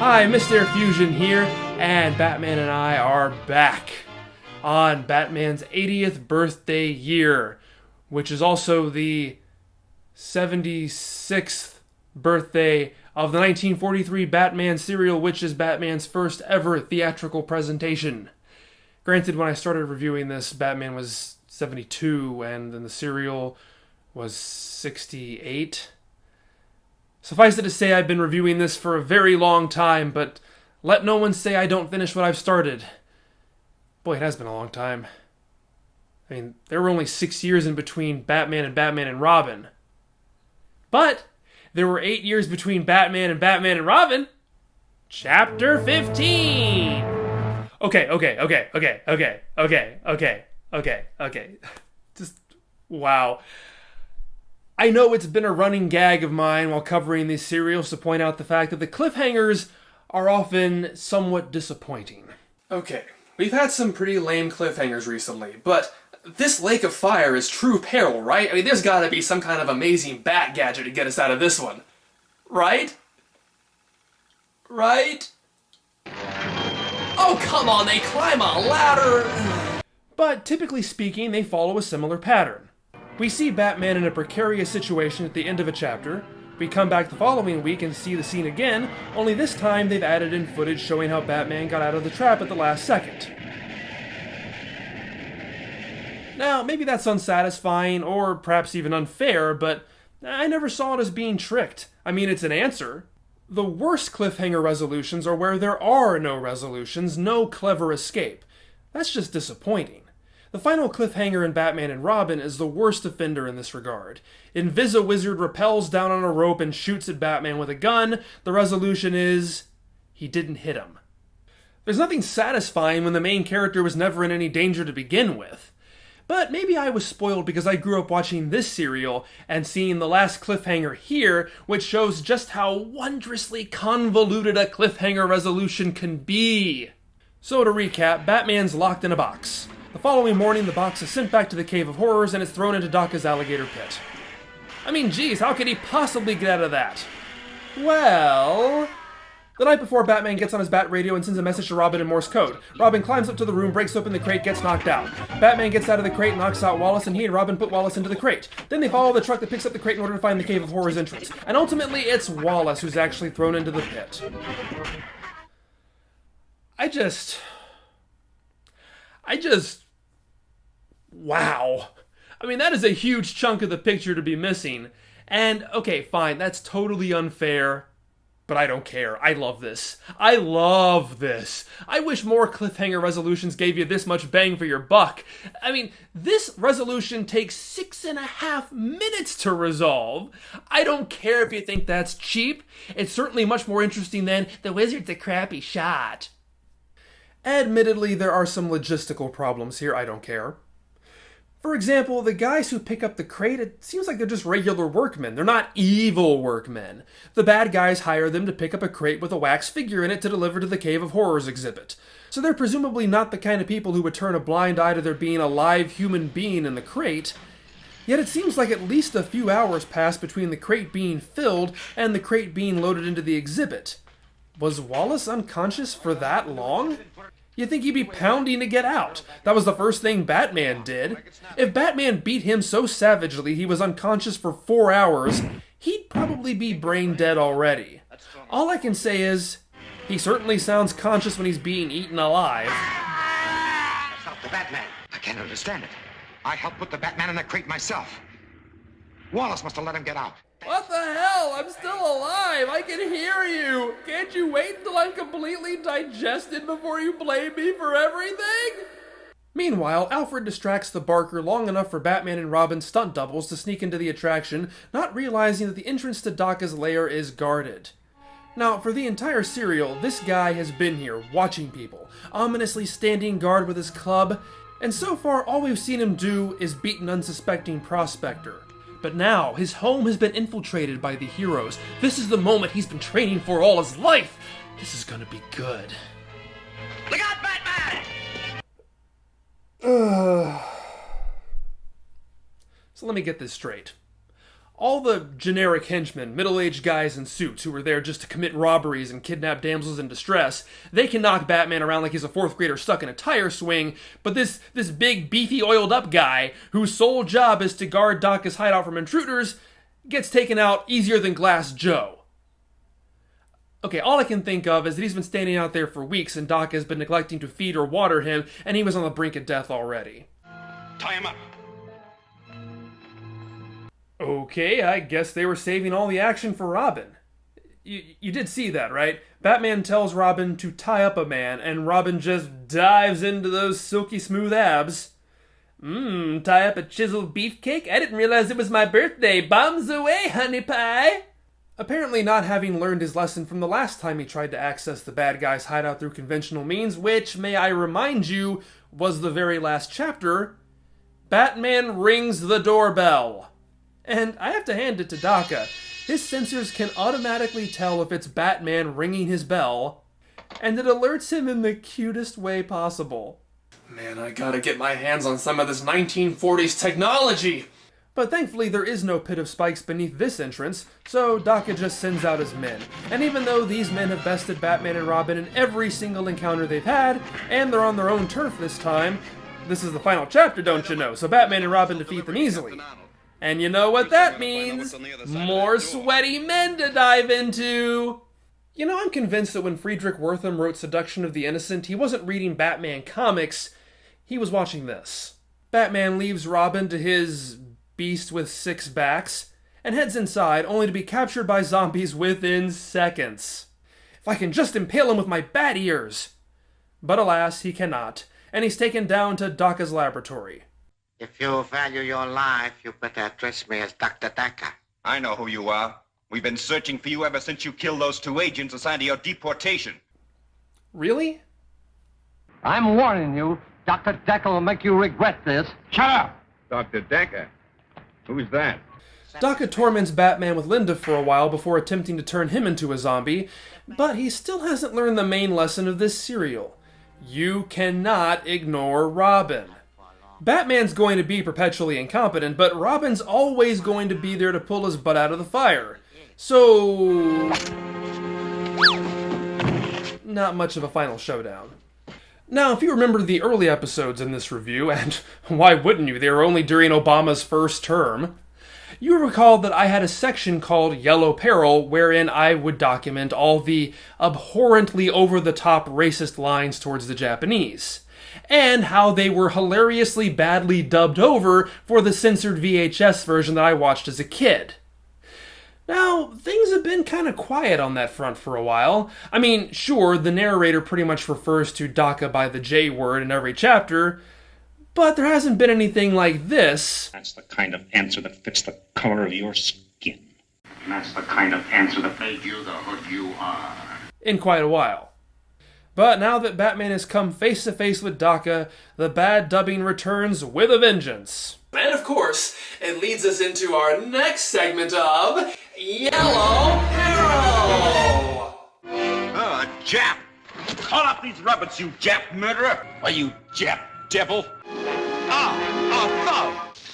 Hi, MistareFusion here, and Batman and I are back on Batman's 80th birthday year, which is also the 76th birthday of the 1943 Batman serial, which is Batman's first ever theatrical presentation. Granted, when I started reviewing this, Batman was 72, and then the serial was 68. Suffice it to say, I've been reviewing this for a very long time, but let no one say I don't finish what I've started. Boy, it has been a long time. I mean, there were only 6 years in between Batman and Robin. But there were 8 years between Batman and Robin. Chapter 15! Okay. Just, wow. I know it's been a running gag of mine while covering these serials to point out the fact that the cliffhangers are often somewhat disappointing. Okay, we've had some pretty lame cliffhangers recently, but this lake of fire is true peril, right? I mean, there's gotta be some kind of amazing bat gadget to get us out of this one. Right? Right? Oh, come on, they climb a ladder! But typically speaking, they follow a similar pattern. We see Batman in a precarious situation at the end of a chapter. We come back the following week and see the scene again, only this time they've added in footage showing how Batman got out of the trap at the last second. Now, maybe that's unsatisfying, or perhaps even unfair, but I never saw it as being tricked. I mean, it's an answer. The worst cliffhanger resolutions are where there are no resolutions, no clever escape. That's just disappointing. The final cliffhanger in Batman and Robin is the worst offender in this regard. Invisi-Wizard rappels down on a rope and shoots at Batman with a gun. The resolution is, he didn't hit him. There's nothing satisfying when the main character was never in any danger to begin with. But maybe I was spoiled because I grew up watching this serial and seeing the last cliffhanger here, which shows just how wondrously convoluted a cliffhanger resolution can be. So to recap, Batman's locked in a box. The following morning, the box is sent back to the Cave of Horrors and is thrown into Daka's alligator pit. I mean, geez, how could he possibly get out of that? Well, the night before, Batman gets on his bat radio and sends a message to Robin in Morse code. Robin climbs up to the room, breaks open the crate, gets knocked out. Batman gets out of the crate, knocks out Wallace, and he and Robin put Wallace into the crate. Then they follow the truck that picks up the crate in order to find the Cave of Horrors entrance. And ultimately, it's Wallace who's actually thrown into the pit. Wow. I mean, that is a huge chunk of the picture to be missing. And, okay, fine, that's totally unfair, but I don't care. I love this. I love this. I wish more cliffhanger resolutions gave you this much bang for your buck. I mean, this resolution takes 6.5 minutes to resolve. I don't care if you think that's cheap. It's certainly much more interesting than the wizard's a crappy shot. Admittedly, there are some logistical problems here. I don't care. For example, the guys who pick up the crate, it seems like they're just regular workmen. They're not evil workmen. The bad guys hire them to pick up a crate with a wax figure in it to deliver to the Cave of Horrors exhibit. So they're presumably not the kind of people who would turn a blind eye to there being a live human being in the crate. Yet it seems like at least a few hours passed between the crate being filled and the crate being loaded into the exhibit. Was Wallace unconscious for that long? You'd think he'd be pounding to get out. That was the first thing Batman did. If Batman beat him so savagely he was unconscious for 4 hours, he'd probably be brain dead already. All I can say is, he certainly sounds conscious when he's being eaten alive. That's not the Batman. I can't understand it. I helped put the Batman in the crate myself. Wallace must have let him get out. What the hell? I'm still alive! I can hear you! Can't you wait until I'm completely digested before you blame me for everything? Meanwhile, Alfred distracts the Barker long enough for Batman and Robin's stunt doubles to sneak into the attraction, not realizing that the entrance to Daka's lair is guarded. Now, for the entire serial, this guy has been here, watching people, ominously standing guard with his club, and so far all we've seen him do is beat an unsuspecting prospector. But now, his home has been infiltrated by the heroes. This is the moment he's been training for all his life. This is gonna be good. Look out, Batman! So let me get this straight. All the generic henchmen, middle-aged guys in suits who were there just to commit robberies and kidnap damsels in distress, they can knock Batman around like he's a fourth grader stuck in a tire swing, but this big, beefy, oiled-up guy, whose sole job is to guard Daka's hideout from intruders, gets taken out easier than Glass Joe. Okay, all I can think of is that he's been standing out there for weeks and Daka has been neglecting to feed or water him, and he was on the brink of death already. Tie him up. Okay, I guess they were saving all the action for Robin. You did see that, right? Batman tells Robin to tie up a man, and Robin just dives into those silky smooth abs. Tie up a chiseled beefcake? I didn't realize it was my birthday. Bombs away, honey pie! Apparently not having learned his lesson from the last time he tried to access the bad guy's hideout through conventional means, which, may I remind you, was the very last chapter, Batman rings the doorbell. And I have to hand it to Daka. His sensors can automatically tell if it's Batman ringing his bell, and it alerts him in the cutest way possible. Man, I gotta get my hands on some of this 1940s technology! But thankfully there is no pit of spikes beneath this entrance, so Daka just sends out his men. And even though these men have bested Batman and Robin in every single encounter they've had, and they're on their own turf this time, this is the final chapter, don't you know, so Batman and Robin defeat them easily. And you know what that means? More sweaty men to dive into! You know, I'm convinced that when Friedrich Wertham wrote Seduction of the Innocent, he wasn't reading Batman comics, he was watching this. Batman leaves Robin to his beast with 6 backs, and heads inside, only to be captured by zombies within seconds. If I can just impale him with my bat ears! But alas, he cannot, and he's taken down to Daka's laboratory. If you value your life, you better address me as Dr. Daka. I know who you are. We've been searching for you ever since you killed those 2 agents assigned to your deportation. Really? I'm warning you. Dr. Daka will make you regret this. Shut up! Dr. Daka? Who's that? Daka torments Batman with Linda for a while before attempting to turn him into a zombie, but he still hasn't learned the main lesson of this serial. You cannot ignore Robin. Batman's going to be perpetually incompetent, but Robin's always going to be there to pull his butt out of the fire. So, not much of a final showdown. Now, if you remember the early episodes in this review, and why wouldn't you, they were only during Obama's first term, you recall that I had a section called Yellow Peril, wherein I would document all the abhorrently over-the-top racist lines towards the Japanese, and how they were hilariously badly dubbed over for the censored VHS version that I watched as a kid. Now, things have been kind of quiet on that front for a while. I mean, sure, the narrator pretty much refers to Daka by the J word in every chapter, but there hasn't been anything like this. That's the kind of answer that fits the color of your skin. And that's the kind of answer that made you the hood you are. In quite a while. But now that Batman has come face to face with Daka, the bad dubbing returns with a vengeance. And of course, it leads us into our next segment of Yellow Peril! Jap! Call up these rabbits, you Jap murderer! Are you Jap devil?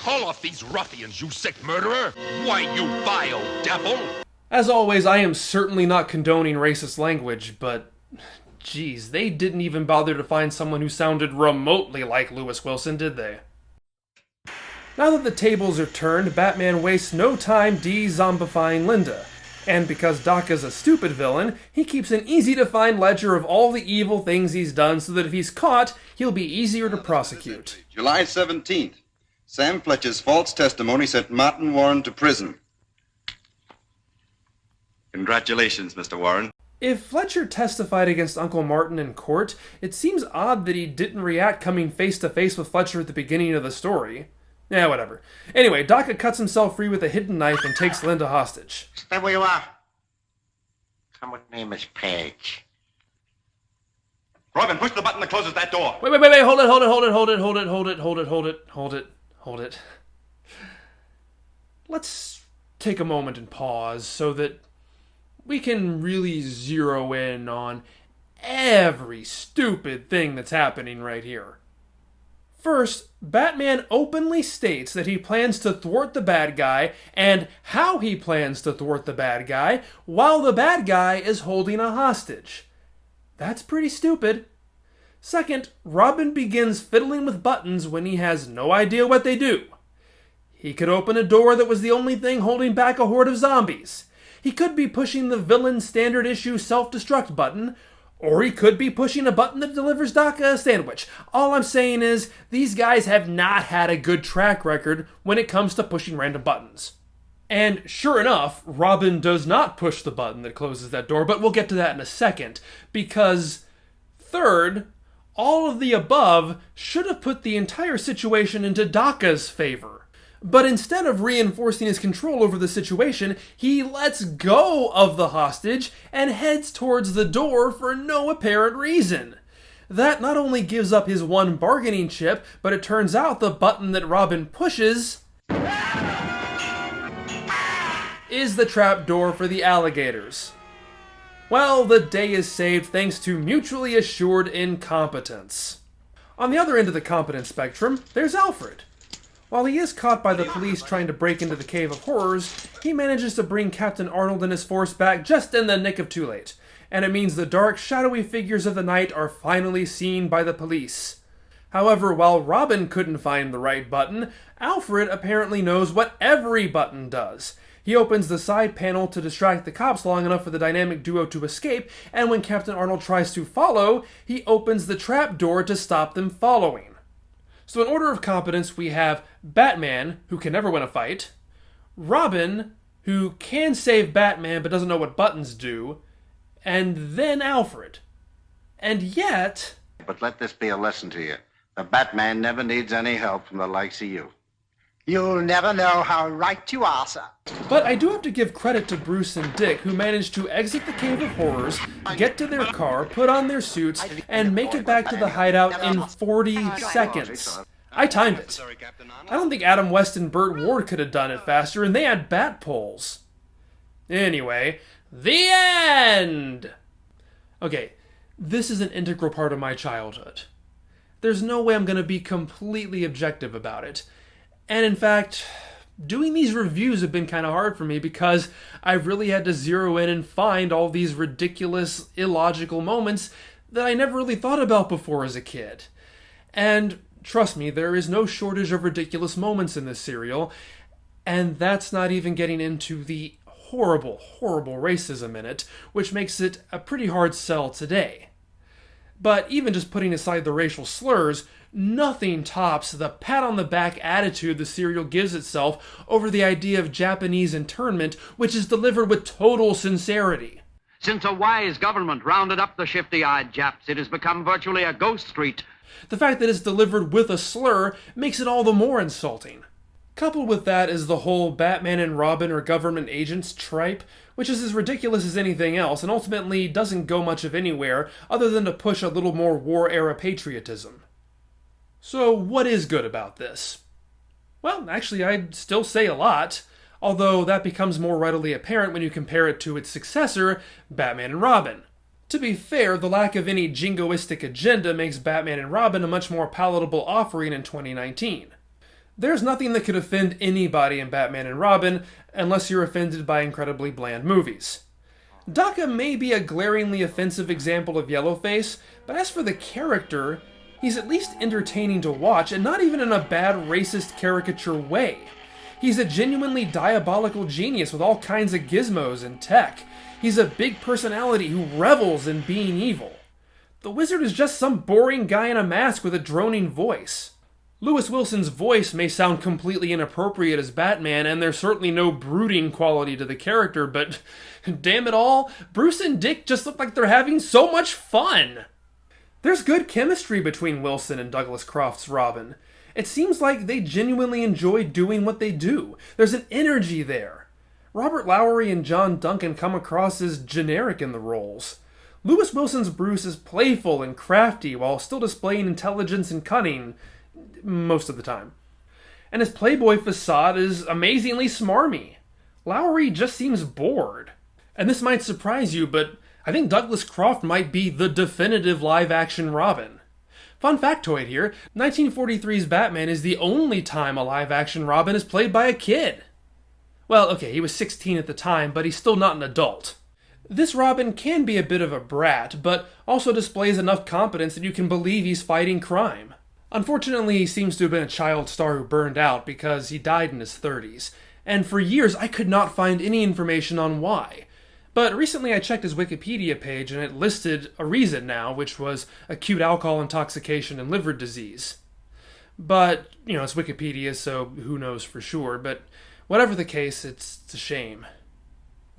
Call off these ruffians, you sick murderer! Why, you vile devil! As always, I am certainly not condoning racist language, but geez, they didn't even bother to find someone who sounded remotely like Lewis Wilson, did they? Now that the tables are turned, Batman wastes no time de-zombifying Linda. And because Daka's a stupid villain, he keeps an easy-to-find ledger of all the evil things he's done so that if he's caught, he'll be easier to prosecute. July 17th. Sam Fletcher's false testimony sent Martin Warren to prison. Congratulations, Mr. Warren. If Fletcher testified against Uncle Martin in court, it seems odd that he didn't react coming face-to-face with Fletcher at the beginning of the story. Yeah, whatever. Anyway, Daka cuts himself free with a hidden knife and takes Linda hostage. Stay where you are. Come with me, Miss Page. Robin, push the button that closes that door. Wait, hold it. Let's take a moment and pause so that we can really zero in on every stupid thing that's happening right here. First, Batman openly states that he plans to thwart the bad guy and how he plans to thwart the bad guy while the bad guy is holding a hostage. That's pretty stupid. Second, Robin begins fiddling with buttons when he has no idea what they do. He could open a door that was the only thing holding back a horde of zombies. He could be pushing the villain's standard issue self-destruct button, or he could be pushing a button that delivers Daka a sandwich. All I'm saying is, these guys have not had a good track record when it comes to pushing random buttons. And sure enough, Robin does not push the button that closes that door, but we'll get to that in a second, because third, all of the above should have put the entire situation into Daka's favor. But instead of reinforcing his control over the situation, he lets go of the hostage and heads towards the door for no apparent reason. That not only gives up his one bargaining chip, but it turns out the button that Robin pushes is the trap door for the alligators. Well, the day is saved thanks to mutually assured incompetence. On the other end of the competence spectrum, there's Alfred. While he is caught by the police trying to break into the Cave of Horrors, he manages to bring Captain Arnold and his force back just in the nick of too late, and it means the dark, shadowy figures of the night are finally seen by the police. However, while Robin couldn't find the right button, Alfred apparently knows what every button does. He opens the side panel to distract the cops long enough for the dynamic duo to escape, and when Captain Arnold tries to follow, he opens the trap door to stop them following. So in order of competence, we have Batman, who can never win a fight, Robin, who can save Batman but doesn't know what buttons do, and then Alfred. And yet... But let this be a lesson to you. The Batman never needs any help from the likes of you. You'll never know how right you are, sir. But I do have to give credit to Bruce and Dick, who managed to exit the Cave of Horrors, get to their car, put on their suits, and make it back to the hideout in 40 seconds. I timed it. I don't think Adam West and Burt Ward could have done it faster, and they had bat poles. Anyway, the end! Okay, this is an integral part of my childhood. There's no way I'm going to be completely objective about it. And in fact, doing these reviews have been kind of hard for me because I really had to zero in and find all these ridiculous, illogical moments that I never really thought about before as a kid. And trust me, there is no shortage of ridiculous moments in this serial, and that's not even getting into the horrible, horrible racism in it, which makes it a pretty hard sell today. But even just putting aside the racial slurs, nothing tops the pat-on-the-back attitude the serial gives itself over the idea of Japanese internment, which is delivered with total sincerity. Since a wise government rounded up the shifty-eyed Japs, it has become virtually a ghost street. The fact that it's delivered with a slur makes it all the more insulting. Coupled with that is the whole Batman and Robin are government agents tripe, which is as ridiculous as anything else and ultimately doesn't go much of anywhere other than to push a little more war-era patriotism. So what is good about this? Well, actually, I'd still say a lot, although that becomes more readily apparent when you compare it to its successor, Batman and Robin. To be fair, the lack of any jingoistic agenda makes Batman and Robin a much more palatable offering in 2019. There's nothing that could offend anybody in Batman and Robin, unless you're offended by incredibly bland movies. Daka may be a glaringly offensive example of yellowface, but as for the character, he's at least entertaining to watch, and not even in a bad racist caricature way. He's a genuinely diabolical genius with all kinds of gizmos and tech. He's a big personality who revels in being evil. The Wizard is just some boring guy in a mask with a droning voice. Lewis Wilson's voice may sound completely inappropriate as Batman, and there's certainly no brooding quality to the character, but damn it all, Bruce and Dick just look like they're having so much fun! There's good chemistry between Wilson and Douglas Croft's Robin. It seems like they genuinely enjoy doing what they do. There's an energy there. Robert Lowery and John Duncan come across as generic in the roles. Lewis Wilson's Bruce is playful and crafty while still displaying intelligence and cunning, most of the time. And his playboy facade is amazingly smarmy. Lowery just seems bored. And this might surprise you, but I think Douglas Croft might be the definitive live-action Robin. Fun factoid here, 1943's Batman is the only time a live-action Robin is played by a kid. Well, okay, he was 16 at the time, but he's still not an adult. This Robin can be a bit of a brat, but also displays enough competence that you can believe he's fighting crime. Unfortunately, he seems to have been a child star who burned out because he died in his 30s, and for years I could not find any information on why. But recently I checked his Wikipedia page and it listed a reason now, which was acute alcohol intoxication and liver disease. But, it's Wikipedia, so who knows for sure, but whatever the case, it's a shame.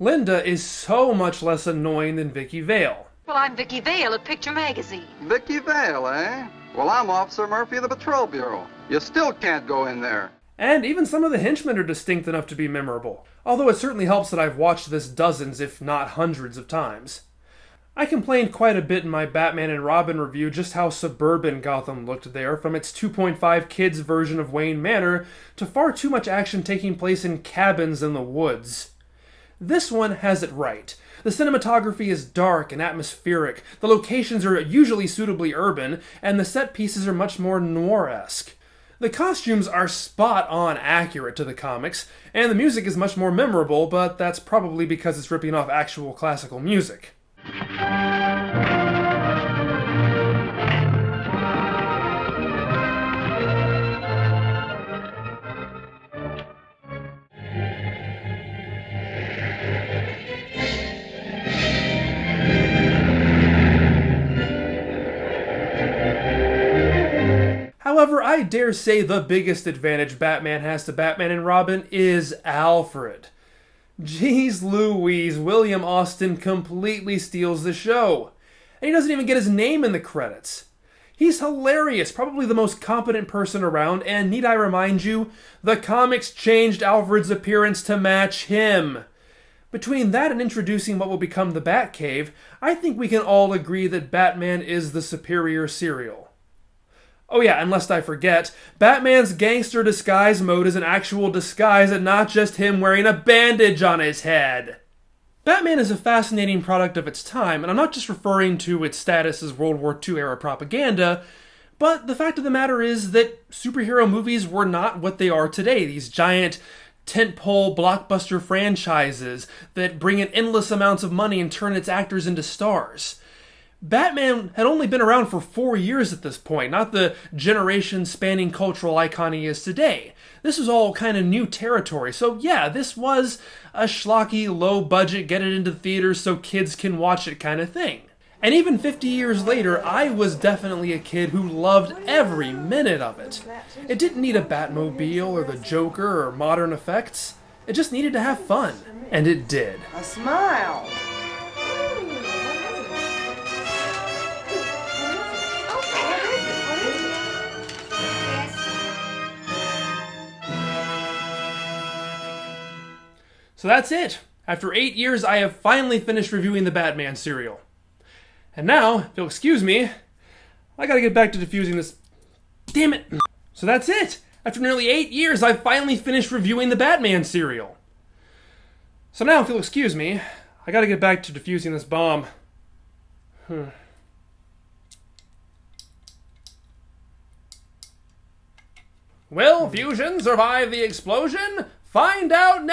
Linda is so much less annoying than Vicky Vale. Well, I'm Vicky Vale at Picture Magazine. Vicky Vale, eh? Well, I'm Officer Murphy of the Patrol Bureau. You still can't go in there. And even some of the henchmen are distinct enough to be memorable, although it certainly helps that I've watched this dozens, if not hundreds of times. I complained quite a bit in my Batman and Robin review just how suburban Gotham looked there, from its 2.5 kids version of Wayne Manor to far too much action taking place in cabins in the woods. This one has it right. The cinematography is dark and atmospheric, the locations are usually suitably urban, and the set pieces are much more noir-esque. The costumes are spot-on accurate to the comics, and the music is much more memorable, but that's probably because it's ripping off actual classical music. However, I dare say the biggest advantage Batman has to Batman and Robin is Alfred. Jeez Louise, William Austin completely steals the show. And he doesn't even get his name in the credits. He's hilarious, probably the most competent person around, and need I remind you, the comics changed Alfred's appearance to match him. Between that and introducing what will become the Batcave, I think we can all agree that Batman is the superior serial. Oh yeah, and lest I forget, Batman's gangster disguise mode is an actual disguise and not just him wearing a bandage on his head. Batman is a fascinating product of its time, and I'm not just referring to its status as World War II era propaganda, but the fact of the matter is that superhero movies were not what they are today, these giant tentpole blockbuster franchises that bring in endless amounts of money and turn its actors into stars. Batman had only been around for 4 years at this point, not the generation-spanning cultural icon he is today. This was all kind of new territory, so yeah, this was a schlocky, low-budget, get it into theaters so kids can watch it kind of thing. And even 50 years later, I was definitely a kid who loved every minute of it. It didn't need a Batmobile or the Joker or modern effects. It just needed to have fun. And it did. A smile. So that's it. After 8 years, I have finally finished reviewing the Batman serial. And now, if you'll excuse me, I gotta get back to diffusing this. Damn it! So that's it! After nearly 8 years, I've finally finished reviewing the Batman serial. So now, if you'll excuse me, I gotta get back to diffusing this bomb. Will Fusion survive the explosion? Find out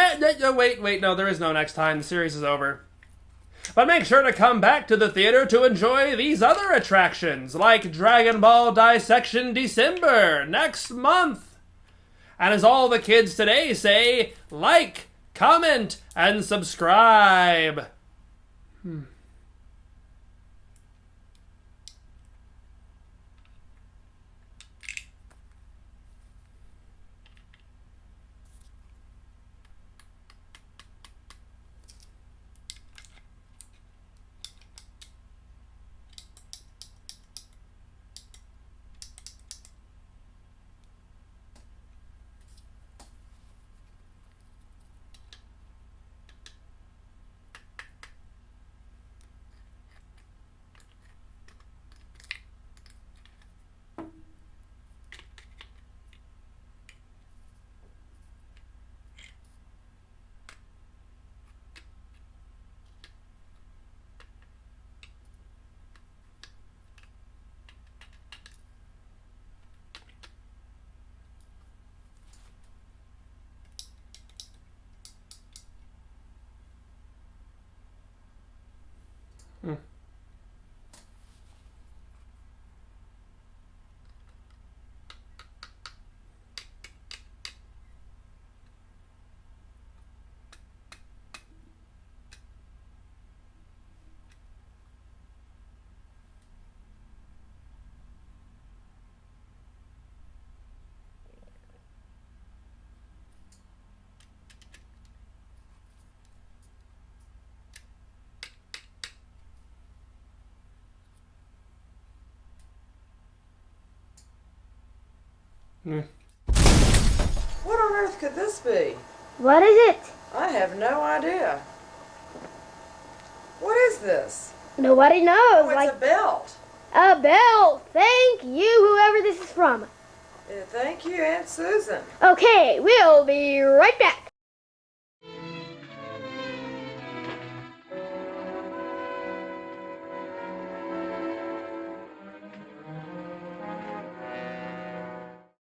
wait, no, there is no next time. The series is over. But make sure to come back to the theater to enjoy these other attractions, like Dragon Ball Dissection December next month. And as all the kids today say, like, comment, and subscribe. What on earth could this be? What is it? I have no idea. What is this? Nobody knows. Oh, it's a belt. A belt. Thank you, whoever this is from. Thank you, Aunt Susan. Okay, we'll be right back.